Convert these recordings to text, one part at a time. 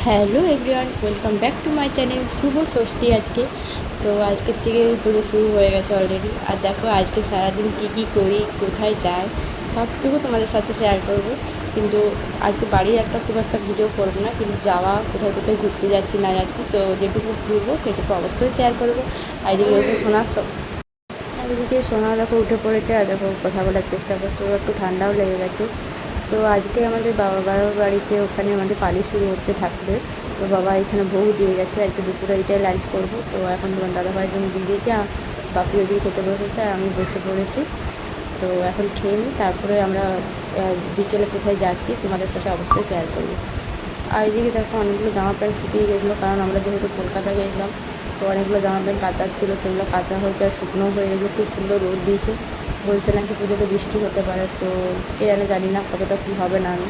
Hello everyone, welcome back to my channel. শুভ ষষ্ঠী আজকে। তো আজকের থেকে পুজো শুরু হয়ে গেছে অলরেডি। আর দেখো আজকে সারাদিন কী করি, কোথায় যাই, সবটুকু তোমাদের সাথে শেয়ার করব। কিন্তু আজকে বাড়ির খুব একটা ভিডিও করবো না, কিন্তু যাওয়া কোথায় কোথায় ঘুরতে যাচ্ছি না যাচ্ছি তো যেটুকু ঘুরবো সেটুকু অবশ্যই শেয়ার করবো। আর এদিকে হচ্ছে এদিকে সোনা দেখো উঠে পড়েছে, আর দেখো কথা বলার চেষ্টা করছে, একটু ঠান্ডাও লেগে গেছে। তো আজকে আমাদের বাবার বাড়িতে ওখানে আমাদের পালি শুরু হচ্ছে ঠাকুরের। তো বাবা এখানে ভোগ দিয়ে গেছে, আজকে দুপুরে এইটাই লাঞ্চ করব। তো এখন তোমার দাদাভাইয়ের জন্য দিয়ে দিয়েছি, বাপি ওদিকে খেতে বসেছে আর আমি বসে পড়েছি। তো এখন খেয়ে নিই, তারপরে আমরা বিকেলে কোথায় যাচ্ছি তোমাদের সাথে অবশ্যই শেয়ার করবো। আর এদিকে দেখো অনেকগুলো জামা প্যান্ট শুকিয়ে গেছিলো, কারণ আমরা যেহেতু কলকাতা গেছিলাম। তো অনেকগুলো জামা প্যান্ট কাচার ছিল, সেগুলো কাচা হয়েছে আর শুকনো হয়ে গেছিলো। খুব সুন্দর রোদ দিয়েছে, বলছে নাকি পুজোতে বৃষ্টি হতে পারে। তো কে জানি না কতটা কী হবে না। আমি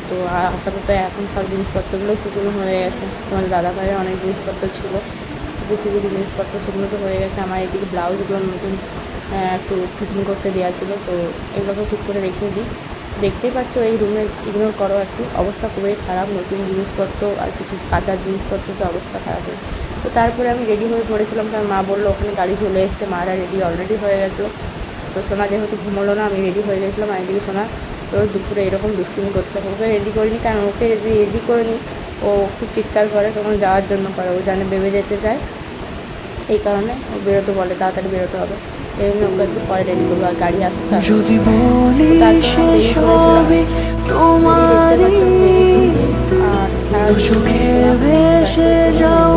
তো আপাতত এখন সব জিনিসপত্রগুলো শুকনো হয়ে গেছে। তোমাদের দাদাভাইয়ের অনেক জিনিসপত্র ছিল, তো কিছু জিনিসপত্র শুকনো তো হয়ে গেছে। আমার এদিকে ব্লাউজগুলো নতুন একটু ফিটিং করতে দেওয়া ছিল, তো এগুলোকে ঠিক করে রেখে দিই। দেখতেই পাচ্ছ এই রুমের ইগনোর করো, একটু অবস্থা খুবই খারাপ। নতুন জিনিসপত্র আর কিছু কাঁচার জিনিসপত্র তো অবস্থা খারাপ হয়। তো তারপরে আমি রেডি হয়ে পড়েছিলাম, কারণ মা বললো ওখানে গাড়ি চলে এসছে, মারা রেডি অলরেডি হয়ে গেছিলো। তো সোনা যেহেতু ঘুমোলো না, আমি রেডি হয়ে গেছিলাম। আর এদিকে সোনা রোজ দুপুরে এরকম দুষ্টুমি করতে থাকে। ওকে রেডি করিনি, কারণ ওকে যদি রেডি করে নিই ও খুব চিৎকার করে, তখন যাওয়ার জন্য করে। ও জানে বেবে যেতে চায়, এই কারণে ও বেরোতে বলে, তাড়াতাড়ি বেরোতে হবে। এই জন্য ওকে একটু পরে রেডি করবো, আর গাড়ি আসুক তারপরে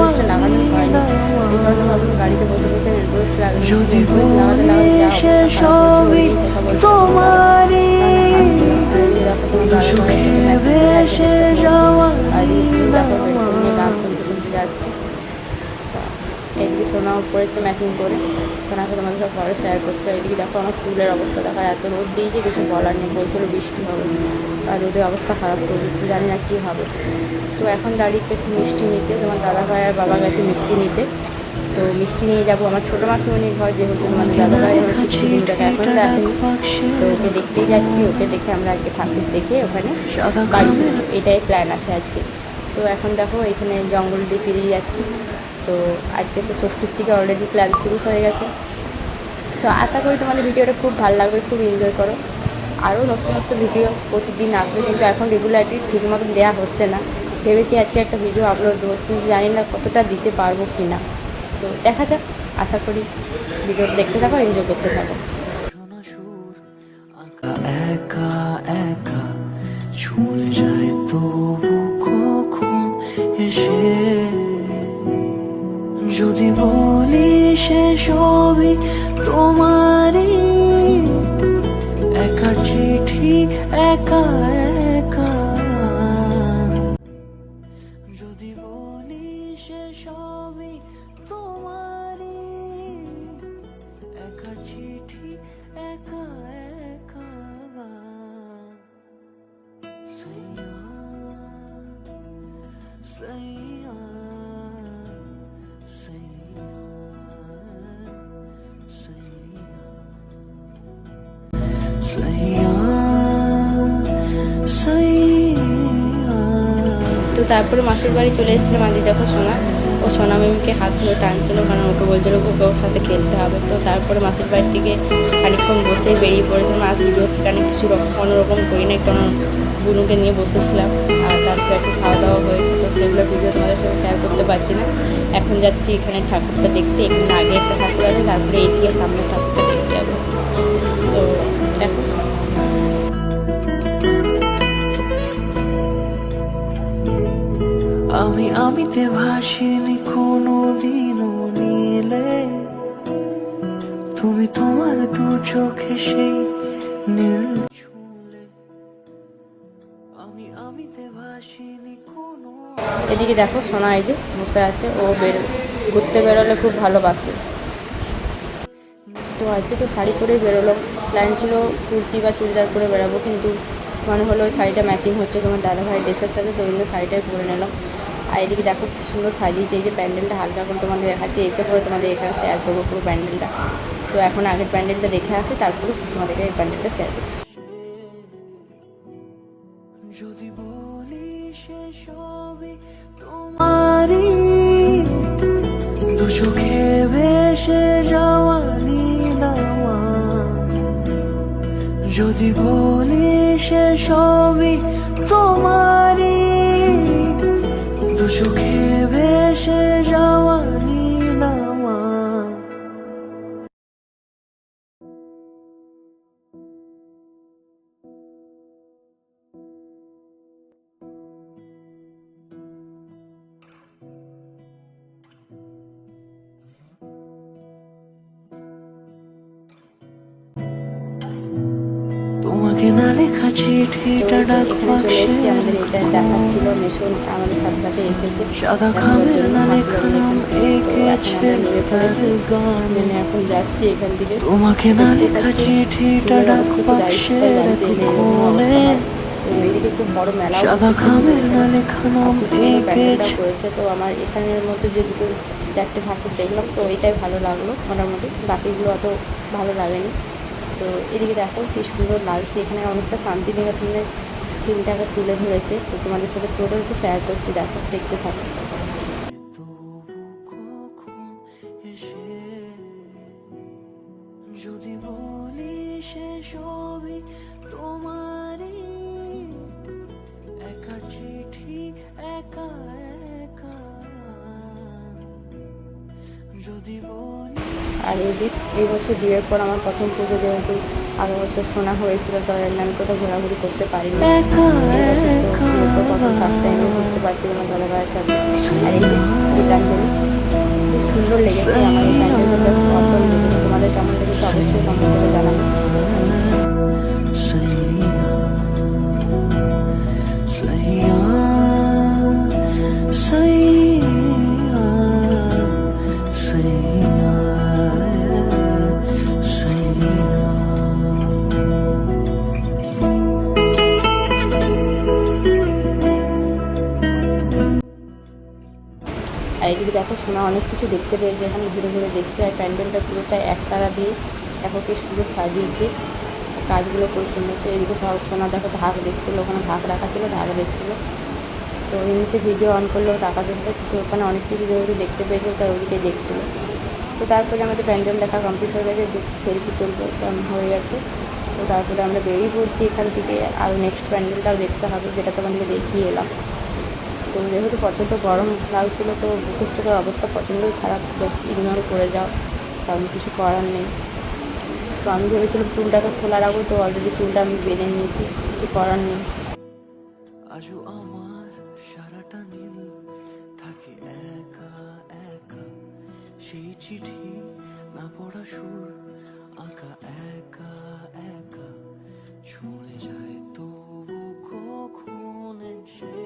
আর লাগানো হয়নি। এই কারণে ভাবলাম গাড়িতে বসে বসে রেলপোস্ট লাগাতে কথা বলছি গান শুনতে শুনতে যাচ্ছি। এইদিকে সোনা পড়েছে ম্যাচিং করে, সোনাকে তোমাদের সব পরে শেয়ার করছে। এইদিকে দেখো আমার চুলের অবস্থা দেখার, এত রোদ দিয়েছে কিছু বলার নেই। বলছিল বৃষ্টি হবে, আর রোদের অবস্থা খারাপ করে দিচ্ছে, জানি না কী হবে। তো এখন দাঁড়িয়েছে একটু মিষ্টি নিতে, তোমার দাদাভাই আর বাবা গেছে মিষ্টি নিতে। তো মিষ্টি নিয়ে যাবো আমার ছোটো মাসিমণির ঘর, যেহেতু তোমাদের দাদাভাই আমার কিছুদিনটাকে এখন দেখেনি। তো ওকে দেখতেই যাচ্ছি, ওকে দেখে আমরা আজকে ঠাকুর দেখে ওখানে বাড়ি, এটাই প্ল্যান আছে আজকে। তো এখন দেখো এখানে জঙ্গল দিয়ে পেরিয়ে যাচ্ছি। তো আজকে তো ষষ্ঠীর থেকে অলরেডি প্ল্যান শুরু হয়ে গেছে। তো আশা করি তোমাদের ভিডিওটা খুব ভালো লাগবে, খুব এনজয় করো। আরও নতুন নতুন ভিডিও প্রতিদিন আসবে, কিন্তু এখন রেগুলারলি ঠিক মতন দেওয়া হচ্ছে না। ভেবেছি আজকে একটা ভিডিও আপলোড দেবো, কিন্তু জানি না কতটা দিতে পারবো কি না। তো দেখা যাক, আশা করি ভিডিওটা দেখতে থাকো, এনজয় করতে থাকো। একা একা ছুঁয়ে যায় তবু কখন এসে যদি বলি সে সবই তোমারই, একা চিঠি একা একা, যদি বলি সে সবই তোমারই, একা চিঠি একা একা। সৈয়া সৈয়া তো তারপরে মাসির বাড়ি চলে এসেছিলাম। আদি দেখো সোনা, ও সোনা মিমিকে হাত ধরে টানছিল, কারণ ওকে বলছিল ওকে ওর সাথে খেলতে হবে। তো তারপরে মাসির বাড়ি থেকে খানিকক্ষণ বসেই বেরিয়ে পড়েছিলাম। আর ভিডিও সেখানে কিছু কোনোরকম করি না, কারণ বুনুকে নিয়ে বসেছিলাম। আর তারপরে একটু খাওয়া দাওয়া হয়েছে, তো সেগুলো ভিডিও তোমাদের সাথে শেয়ার করতে পারছি না। এখন যাচ্ছি এখানে ঠাকুরটা দেখতে, এখানে আগে একটা ঠাকুর আছে, তারপরে এইদিকে সামনে ঠাকুরটা দেখতে যাবো। তো দেখো আমিতে ভাসিনি কোনো দিনও নীলে, তুমি তোমার দু চোখে সেই নীল ছুঁলে। আমিতে ভাসিনি কোনো। এদিকে দেখো সোনা এই যে বসে আছে, ও ঘুরতে বেরোলে খুব ভালোবাসে। তো আজকে তো শাড়ি পরেই বেরোলাম, প্ল্যান ছিল কুর্তি বা চুড়িদার পরে বেরোবো, কিন্তু মনে হলো ওই শাড়িটা ম্যাচিং হচ্ছে তোমার দাদাভাই ড্রেসের সাথে, তো ওই জন্য শাড়িটাই পরে নিলাম। আর এদিকে দেখো কি সুন্দর সাজিয়েছে, এই যে প্যান্ডেলটা হালকা করে তোমাদের দেখাচ্ছে, এসে পরে তোমাদের এখানে শেয়ার করবো পুরো প্যান্ডেলটা। তো এখন আগের প্যান্ডেলটা দেখে আসি, তারপরে তোমাদেরকে এই প্যান্ডেলটা শেয়ার করছি। যদি বলি সে সবই তোমারই, দু চোখে ভেসে যাওয়া নীল আমার, যদি বলি সে সবই তোমারই, দু চোখে ভেসে যাওয়া নীল আমার। তোমাকে না লেখা তো চিঠিটা এই যে ডাক এখানে চলে বাক্সে এসেছি, আমাদের এটা দেখাচ্ছিল মেশন আমাদের সাথে সাথে এসেছে সাদা দেখাবার খামের জন্য না মাসি লেখা বাড়ির নাম এখানে। তো এখন এঁকেছে আমরা নেমে তার পড়েছি, গানে, মানে এখন যাচ্ছি এখান থেকে। তোমাকে না দেখতেই লেখা পাচ্ছি চিঠিটা ঝিলের ডাক অবস্থা তো জানিস, তাই বাক্সের বাড়িতে এলে এরকম কোণে, অবস্থা হয়। তো এইদিকে খুব বড় মেলাও সাদা বসেছে খামের না এখানে, লেখা আর নাম খুব সুন্দর প্যান্ডেলটাও এঁকেছে। করেছে। তো আমার এখানের মধ্যে যে দুটো চারটে ঠাকুর দেখলাম, তো এইটাই ভালো লাগলো মোটামুটি, বাকিগুলো অত ভালো লাগেনি। তো এদিকে দেখো কি সুন্দর লাগছে, এখানে অনেকটা শান্তিনিকেতনের থিমটাকে তুলে ধরেছে। তো তোমাদের সাথে পুরোটা একটু শেয়ার করছি, দেখো দেখতে থাকো। তবু কখন এসে যদি বলি সে সবই তোমারই, একা চিঠি একা একা, যদি বলি আর এই যে এই বছর বিয়ের পর আমার প্রথম পুজো, যেহেতু আগের বছর শোনা হয়েছিল, তাই আমি কোথাও ঘোরাঘুরি করতে পারিনি। একা এই বছর তো একা, বিয়ের পর প্রথম ফার্স্ট টাইম ঘুরতে পারছিলাম আমার দাদা ভাইয়ের সাথে। আর এই যে গীতাঞ্জলি, খুব সুন্দর লেগেছে আমার এই প্যান্ডেলটা, জাস্ট অসম লেগেছে। তোমাদের কেমন লেগেছে অবশ্যই কমেন্ট করে জানাবে। সইয়া সইয়া সইয়া সইয়া। আর এদিকে দেখো সোনা অনেক কিছু দেখতে পেয়েছে, এখানে ঘুরে ঘুরে দেখছে। আর প্যান্ডেলটা পুরোটাই একতারা দিয়ে দেখো কি সুন্দর সাজিয়েছে, কাজগুলো খুব সুন্দর। তো এদিকে সব সোনা দেখো ঢাক দেখছিলো, ওখানে ঢাক রাখা ছিল, ঢাক দেখছিলো। তো এমনিতে ভিডিও অন করলেও তাকাতে হবে, তো ওখানে অনেক কিছু যেহেতু দেখতে পেয়েছে তাই ওদিকে দেখছিলো। তো তারপরে আমাদের প্যান্ডেল দেখা কমপ্লিট হয়ে গেছে, সেলফি তুলবো হয়ে গেছে। তো তারপরে আমরা বেরিয়ে পড়ছি এখান থেকে, আর নেক্সট প্যান্ডেলটাও দেখতে হবে, যেটা তোমাদেরকে দেখিয়ে এলাম। তো যেহেতু প্রচণ্ড গরম লাগছিলো, তো বুকের চোখের অবস্থা প্রচণ্ডই খারাপ, জাস্ট ইগনোর করে যাও, কারণ কিছু করার নেই। তো আমি ভেবেছিলাম চুলটাকে খোলা রাখবো, তো অলরেডি চুলটা আমি বেঁধে নিয়েছি, কিছু করার নেই। আজও আমার সারাটা নীল থাকে একা একা, সেই চিঠি না পড়া সুর আঁকা একা একা, ছুঁয়ে যায় তবু কখন এসে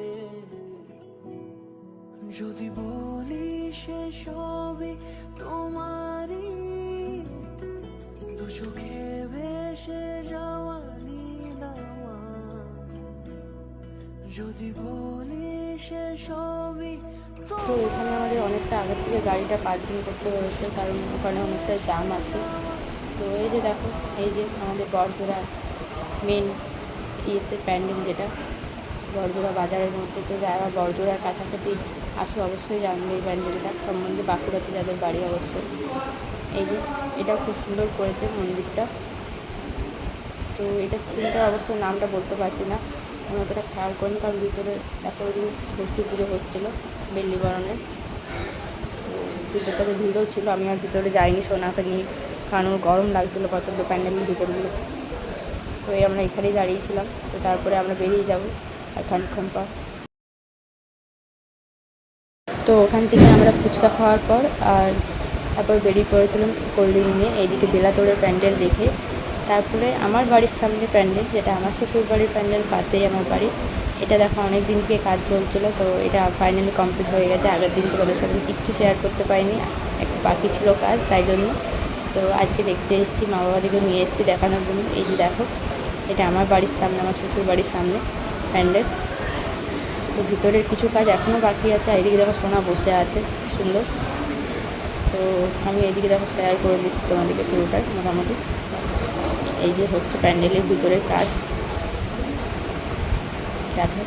যদি বলি সে সবই তোমারই, দু চোখে ভেসে যাওয়া নীল আমার, যদি বলি সে সবই তো এখানে আমাদের অনেকটা আগের থেকে গাড়িটা পার্কিং করতে হয়েছে, কারণ ওখানে অনেকটা জাম আছে। তো এই যে দেখো, এই যে আমাদের বড়জোড়া মেন ইয়েতে প্যান্ডেল, যেটা বড়জোড়া বাজারের মধ্যে। তো যারা বড়জোড়ার কাছাকাছি আছে অবশ্যই জানবে এই প্যান্ডেলটা সম্বন্ধে, বাঁকুড়াতে যাদের বাড়ি অবশ্যই। এই যে এটা খুব সুন্দর করেছে মন্দিরটা। তো এটা থিমটার অবশ্য নামটা বলতে পারছি না, আমি অতটা খেয়াল করিনি, কারণ ভিতরে দেখো ওই ষষ্ঠী পুজো হচ্ছিলো বেল্লিবরণের। তো ভিতরটাতে ভিড়ও ছিল, আমি আর ভিতরে যাইনি সোনাকে নিয়ে, কারণ ওর গরম লাগছিলো প্রচণ্ড প্যান্ডেলের ভিতরগুলো। তো এই আমরা এখানেই দাঁড়িয়েছিলাম। তো তারপরে আমরা বেরিয়ে যাব আর খানিকক্ষণ পর। তো ওখান থেকে আমরা ফুচকা খাওয়ার পর আর তারপর বেরিয়ে পড়েছিলাম কোল্ড ড্রিঙ্ক নিয়ে, এইদিকে বেলাতোড়ের প্যান্ডেল দেখে। তারপরে আমার বাড়ির সামনে প্যান্ডেল, যেটা আমার শ্বশুর বাড়ির প্যান্ডেল, পাশেই আমার বাড়ি। এটা দেখো অনেক দিন থেকে কাজ চলছিলো, তো এটা ফাইনালি কমপ্লিট হয়ে গেছে। আগের দিন তোমাদের সাথে কিচ্ছু শেয়ার করতে পারিনি, বাকি ছিল কাজ, তাই জন্য। তো আজকে দেখতে এসেছি, মা বাবাদিকে নিয়ে এসেছি দেখানোর জন্য। এই যে দেখো, এটা আমার বাড়ির সামনে, আমার শ্বশুর বাড়ির সামনে প্যান্ডেল। তো ভিতরের কিছু কাজ এখনও বাকি আছে। এদিকে দেখো সোনা বসে আছে সুন্দর। তো আমি এদিকে দেখো শেয়ার করে দিচ্ছি তোমাদেরকে পুরোটাই মোটামুটি। এই যে হচ্ছে প্যান্ডেলের ভিতরের কাজ, দেখো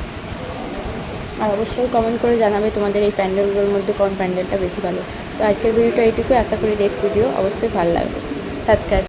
আর অবশ্যই কমেন্ট করে জানাবে তোমাদের এই প্যান্ডেলগুলোর মধ্যে কোন প্যান্ডেলটা বেশি ভালো। তো আজকের ভিডিওটা এইটুকুই, আশা করি নেক্সট ভিডিও অবশ্যই ভালো লাগবে। সাবস্ক্রাইব।